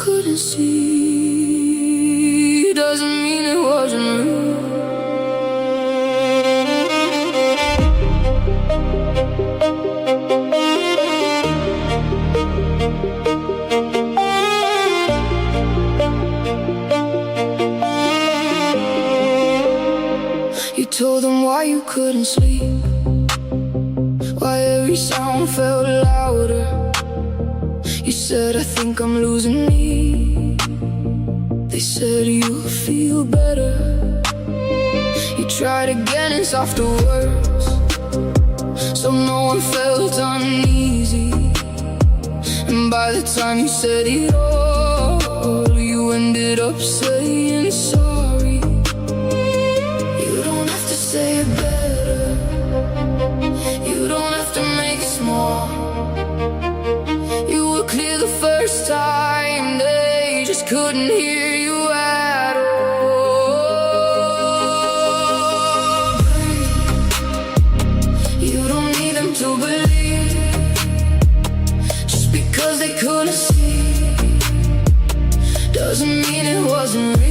couldn't see doesn't mean it wasn't real. You told them why you couldn't sleep, why every sound felt louder. You said, I think I'm losing me. They said you'll feel better. You tried again in softer words, so no one felt uneasy. And by the time you said it all, you ended up saying sorry. You don't have to say it better, you don't have to make it small. You were clear the first time, they just couldn't hear you at all. You don't need them to believe, just because they couldn't see doesn't mean it wasn't real.